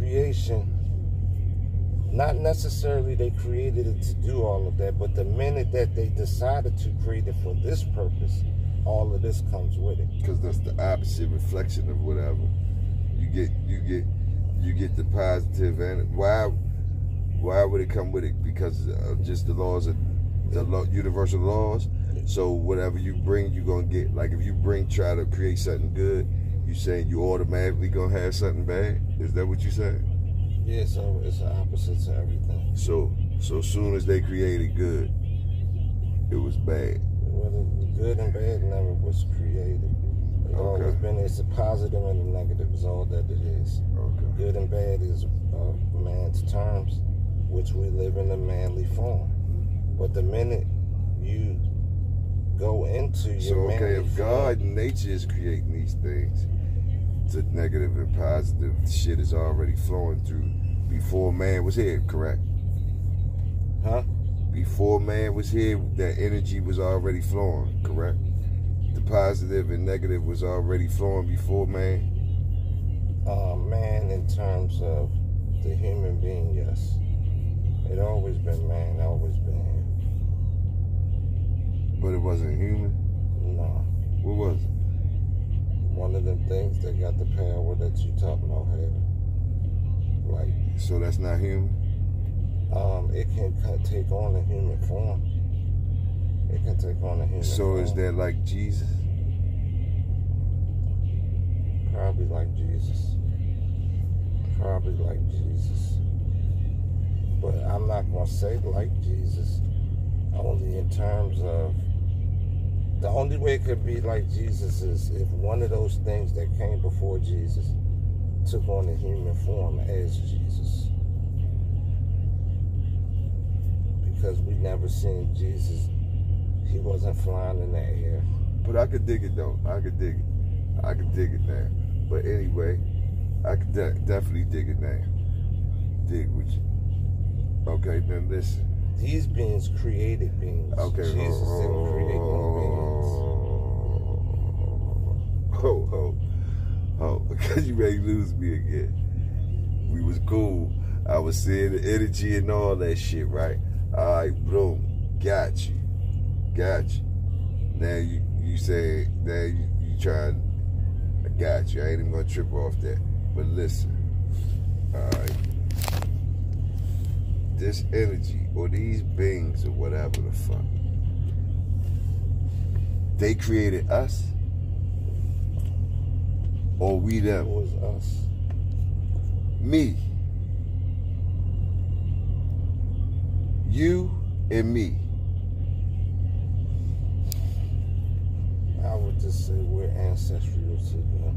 creation, not necessarily they created it to do all of that, but the minute that they decided to create it for this purpose, all of this comes with it. Because that's the opposite reflection of whatever. You get the positive, and why would it come with it? Because of just the laws of the universal laws. So whatever you bring, you're gonna get. Like if you try to create something good, you saying you automatically gonna have something bad? Is that what you saying? Yeah, so it's the opposite to everything. So soon as they created good, it was bad. Well, the good and bad never was created. It's always been, it's a positive and a negative is all that it is. Okay. Good and bad is man's terms, which we live in a manly form. But the minute you go into your manly if God and nature is creating these things, the negative and positive shit is already flowing through before man was here, correct? Huh? Before man was here, that energy was already flowing, correct? The positive and negative was already flowing before man? Man, in terms of the human being, yes. It always been man, always been him. But it wasn't human? No. What was it? One of them things that got the power that you talking about having. Like. So that's not human? It can take on a human form. It can take on a human form. So is that like Jesus? Probably like Jesus. Probably like Jesus. But I'm not going to say like Jesus. Only in terms of, the only way it could be like Jesus is if one of those things that came before Jesus took on a human form as Jesus. Because we never seen Jesus. He wasn't flying in the air. But I could dig it though. I could dig it. I could dig it now. But anyway, I could definitely dig it now. Dig with you. Okay, then listen. These beings created beings. Okay, Jesus didn't create no beings. Because you may lose me again. We was cool. I was seeing the energy and all that shit, right? All right, boom. Got you. Now you say, now you trying, I got you. I ain't even gonna trip off that. But listen, all right. This energy or these beings or whatever the fuck, they created us or we them? It was us. Me. You and me. I would just say we're ancestral to them.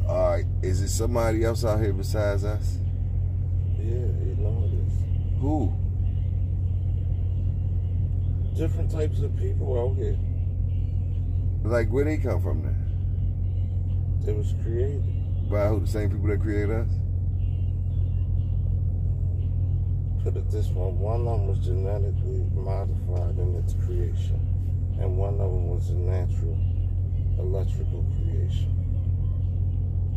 All right. Is it somebody else out here besides us? Yeah, you know it is. Who? Different types of people out here. Like, where they come from now? They was created. By who? The same people that created us? Put it this way, one of them was genetically modified in its creation, and one of them was a natural electrical creation.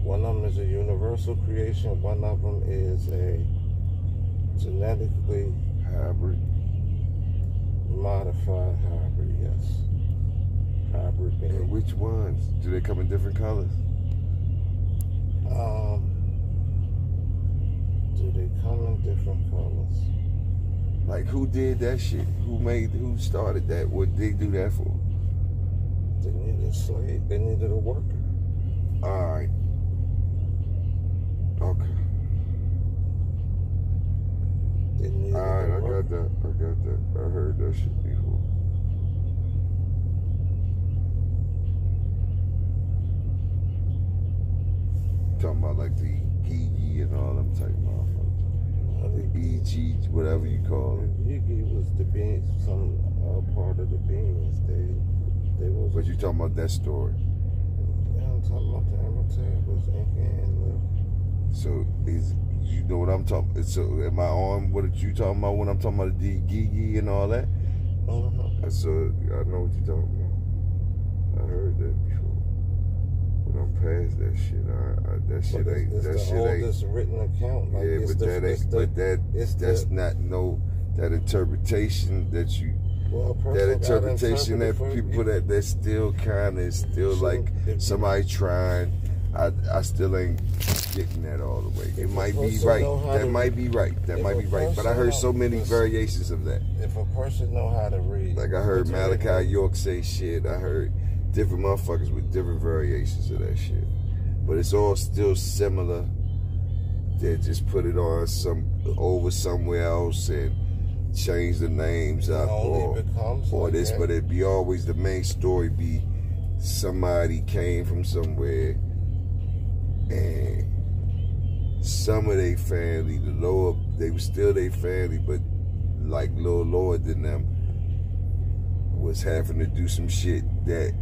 One of them is a universal creation, one of them is a genetically hybrid, modified hybrid, yes. Hybrid being. And which ones? Do they come in different colors? Do they come in different colors? Like, who did that shit? Who started that? What did they do that for? They needed a slave. They needed a worker. All right. Okay. They needed all right, a worker. I got that. I heard that shit before. Talking about like the Gigi and all them type motherfuckers. The EG, whatever you call it. Gigi was the beings, some part of the beings. They was. But you talking about that story? Yeah, I'm talking about the Amateur and So you know what I'm talking? So am I on what you talking about when I'm talking about the Gigi and all that? Uh-huh. So I know what you're talking about. I heard that before. I'm past that shit. That shit ain't. That shit ain't. It's the oldest written account. Like, yeah, but that ain't. That's not no. That interpretation that you. Well, that interpretation that people that still kind of still like somebody trying. I still ain't getting that all the way. It might be right. That might be right. That might be right. But I heard so many variations of that. If a person know how to read, like I heard Malachi York say shit. I heard different motherfuckers with different variations of that shit. But it's all still similar. They just put it on over somewhere else and change the names up or this, but it'd be always the main story be somebody came from somewhere and some of their family, the lower, they were still their family, but like a little lower than them, was having to do some shit that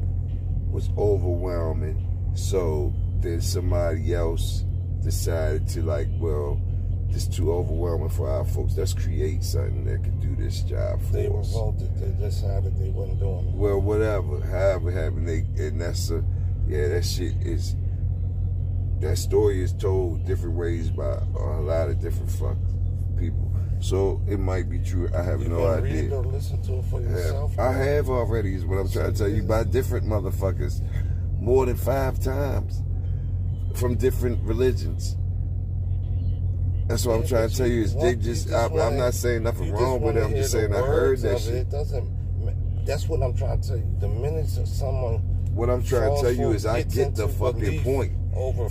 was overwhelming. So then somebody else decided to like, well, it's too overwhelming for our folks. Let's create something that can do this job for us. They revolted. They decided they wasn't doing it. Well, whatever. However happened, and that's that shit is, that story is told different ways by a lot of different people. So it might be true. I have no idea. Read or listen to it for yourself. I have already, is what I'm trying to tell you, by different motherfuckers, more than 5 times, from different religions. That's what I'm trying to tell you. Is they just? I'm not saying nothing wrong with it. I'm just saying I heard that shit. It doesn't. That's what I'm trying to tell you. The minute someone. What I'm trying to tell you is I get the fucking point.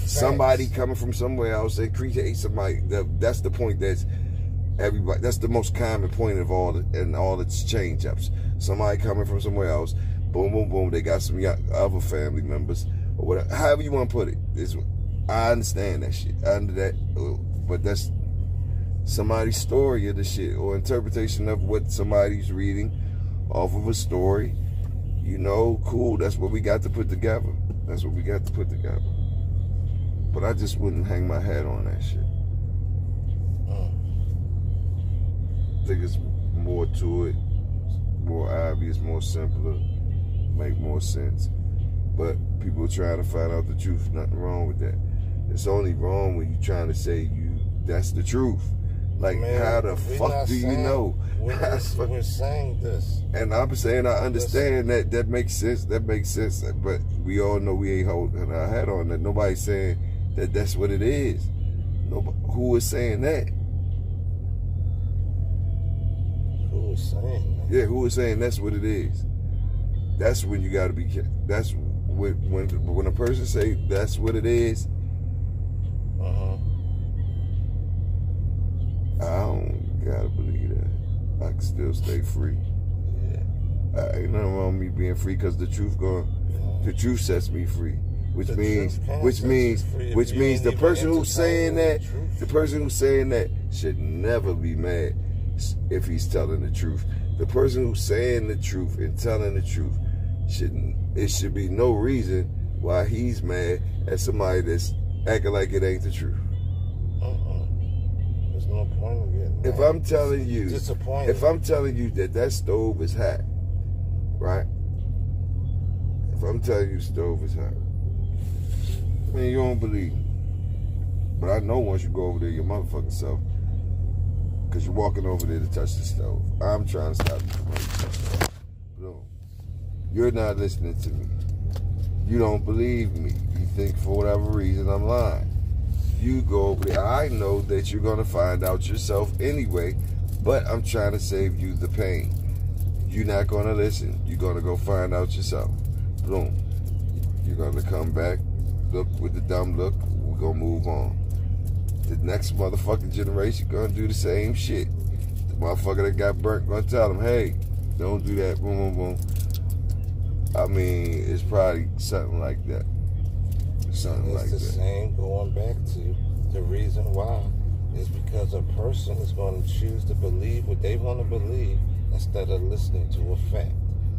Somebody coming from somewhere else, they create somebody. That's the point. That's everybody. That's the most common point of all its change ups. Somebody coming from somewhere else. Boom, boom, boom. They got some other family members or whatever. However you want to put it. I understand that shit. Under that. But that's somebody's story of the shit or interpretation of what somebody's reading off of a story. You know, cool. That's what we got to put together. That's what we got to put together. But I just wouldn't hang my hat on that shit. I think it's more to it, more obvious, more simpler, make more sense. But people are trying to find out the truth. Nothing wrong with that. It's only wrong when you're trying to say that's the truth. Like, man, how the fuck do you know? We're saying this. And I'm saying I understand that makes sense. That makes sense. But we all know we ain't holding our hat on that. Nobody's saying that that's what it is. Nobody, who is saying that? Who is saying that? Yeah, who is saying that's what it is? That's when you got to be. That's when a person say that's what it is. I don't gotta believe that. I can still stay free. Yeah. Ain't nothing wrong with me being free because the truth the truth sets me free. Which means the person who's saying that should never be mad if he's telling the truth. The person who's saying the truth and telling the truth it should be no reason why he's mad at somebody that's acting like it ain't the truth. There's no point in getting mad. If I'm telling you that stove is hot, right? If I'm telling you the stove is hot, I mean, you don't believe me. But I know once you go over there your motherfucking self, because you're walking over there to touch the stove. I'm trying to stop you from touching the stove. Boom. You're not listening to me. You don't believe me. You think for whatever reason I'm lying. You go over there. I know that you're going to find out yourself anyway, but I'm trying to save you the pain. You're not going to listen. You're going to go find out yourself. Boom. You're going to come back, look with the dumb look. We're going to move on. The next motherfucking generation going to do the same shit. The motherfucker that got burnt going to tell them, hey, don't do that. Boom, boom, boom. I mean, it's probably something like that. Something like that. It's the same going back to the reason why is because a person is going to choose to believe what they want to believe instead of listening to a fact.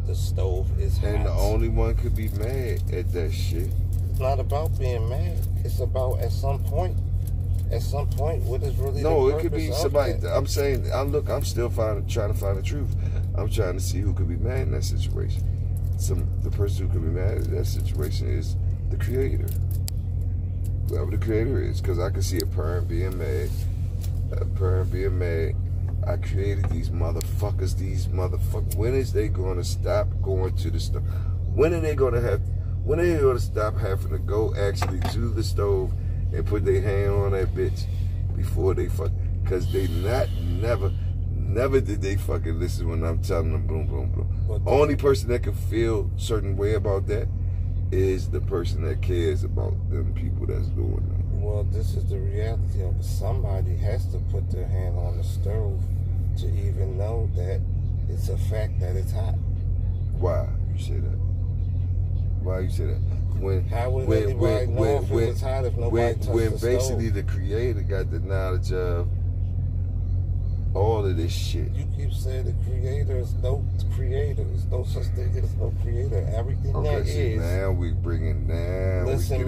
The stove is hot. And the only one could be mad at that shit. It's not about being mad. It's about at some point, what is really the purpose? No, it could be somebody. I'm saying, I'm still trying to find the truth. I'm trying to see who could be mad in that situation. The person who could be mad in that situation is The creator. Whoever the creator is. Because I can see a parent being mad. I created these motherfuckers. When is they going to stop going to the stove? When are they going to stop having to go actually to the stove and put their hand on that bitch before they fuck? Because they never did they fucking listen when I'm telling them boom, boom, boom. Only person that can feel certain way about that is the person that cares about them people that's doing that. Well, this is the reality of it. Somebody has to put their hand on the stove to even know that it's a fact that it's hot. Why you say that? Why you say that? How would anybody know if it was hot if nobody touched the stove? When basically the creator got the knowledge of all of this shit. You keep saying the creator is no creator. There's no such thing as no creator. Everything that is. Now we're getting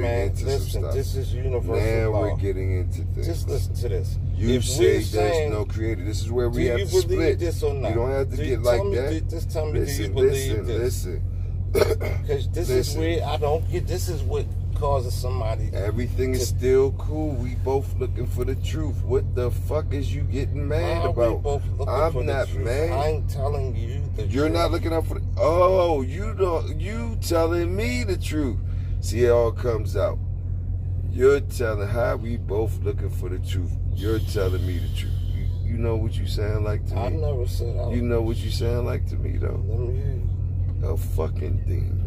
into some stuff. This is universal now law. We're getting into things. Just listen to this. You say there's no creator. This is where we have to split. Do you believe this or not? You don't have to get like that. Just tell me, do you believe this? Listen. Because this is where I don't get. This is what causes somebody. Everything is still cool. We both looking for the truth. What the fuck is you getting mad about? I'm not mad. I'm telling you the truth. You're not looking up for the. Oh, you telling me the truth. See, it all comes out. You're telling how we both looking for the truth. You're telling me the truth. You know what you sound like to me. I never said I. You know what you sound like to me though. Let me hear you. A fucking demon.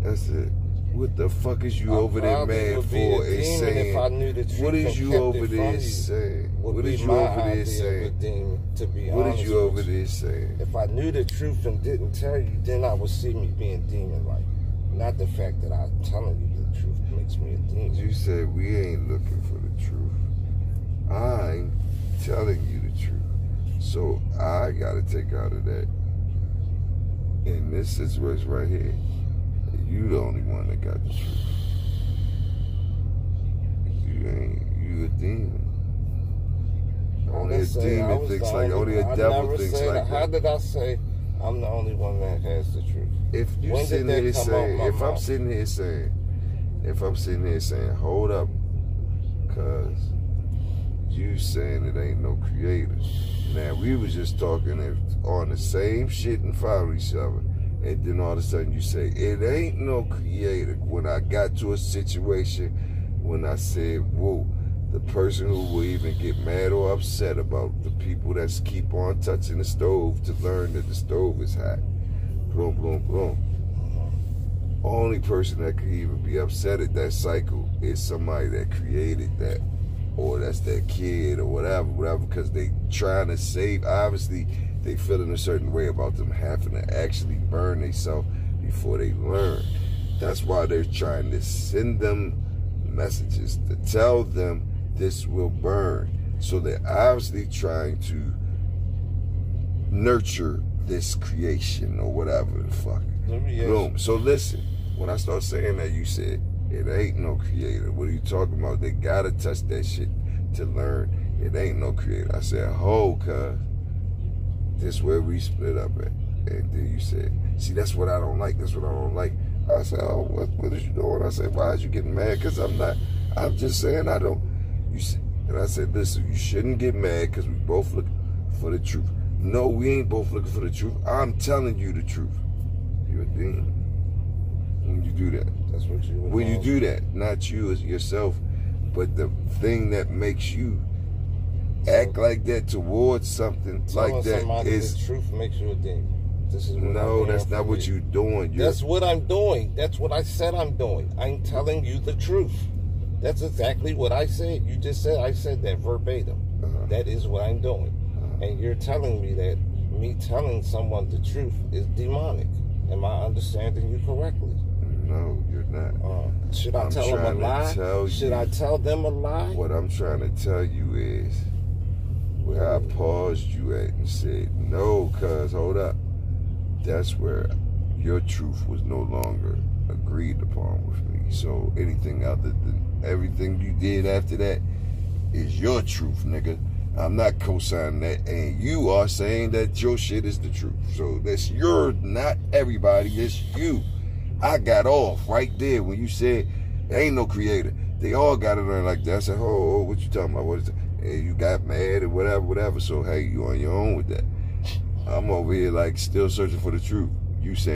That's it. What the fuck is you over there mad for? If I knew the truth, what is you over there saying? What is you over there saying? To be what honest is you over there saying? If I knew the truth and didn't tell you, then I would see me being demon-like. Not the fact that I'm telling you the truth makes me a demon. You said we ain't looking for the truth. I'm telling you the truth. So I gotta take out of that. In this situation right here, you the only one that got the truth. You a demon. Only a demon thinks like, only a devil thinks like that. How did I say I'm the only one that has the truth? If you sitting here saying, if I'm sitting here saying, hold up, cuz you saying it ain't no creator. Now, we was just talking on the same shit and follow each other. And then all of a sudden you say, it ain't no creator. When I got to a situation, when I said, whoa, the person who will even get mad or upset about the people that keep on touching the stove to learn that the stove is hot. Boom, boom, boom. Only person that could even be upset at that cycle is somebody that created that. Or that's their kid or whatever, because they trying to save. Obviously, they feeling a certain way about them having to actually burn themselves before they learn. That's why they're trying to send them messages to tell them this will burn. So they're obviously trying to nurture this creation or whatever the fuck. Boom. So listen, when I start saying that, you said, it ain't no creator. What are you talking about? They gotta touch that shit to learn. It ain't no creator. I said, ho, cuz. This where we split up at. And then you said, see, that's what I don't like. That's what I don't like. I said, oh, what is you doing? I said, why is you getting mad? Because I'm just saying I don't. You said, and I said, listen, you shouldn't get mad because we both look for the truth. No, we ain't both looking for the truth. I'm telling you the truth. You're a demon. When you do that. That's what you would when you do that, not you as yourself, but the thing that makes you act like that towards something like that is the truth makes you a demon. This is what no, that's not what you're doing. That's what I'm doing. That's what I said I'm doing. I'm telling you the truth. That's exactly what I said. You just said I said that verbatim. That is what I'm doing. And you're telling me that me telling someone the truth is demonic. Am I understanding you correctly? No, you're not. Should I tell them a lie? Should I tell them a lie? What I'm trying to tell you is where I paused you at and said, no, cuz, hold up. That's where your truth was no longer agreed upon with me. So anything other than everything you did after that is your truth, nigga. I'm not co-signing that, and you are saying that your shit is the truth. So that's your, not everybody, it's you. I got off right there when you said there ain't no creator. They all got it on like that. I said, oh, what you talking about? What is it? And you got mad or whatever. So hey, you on your own with that. I'm over here like still searching for the truth. You saying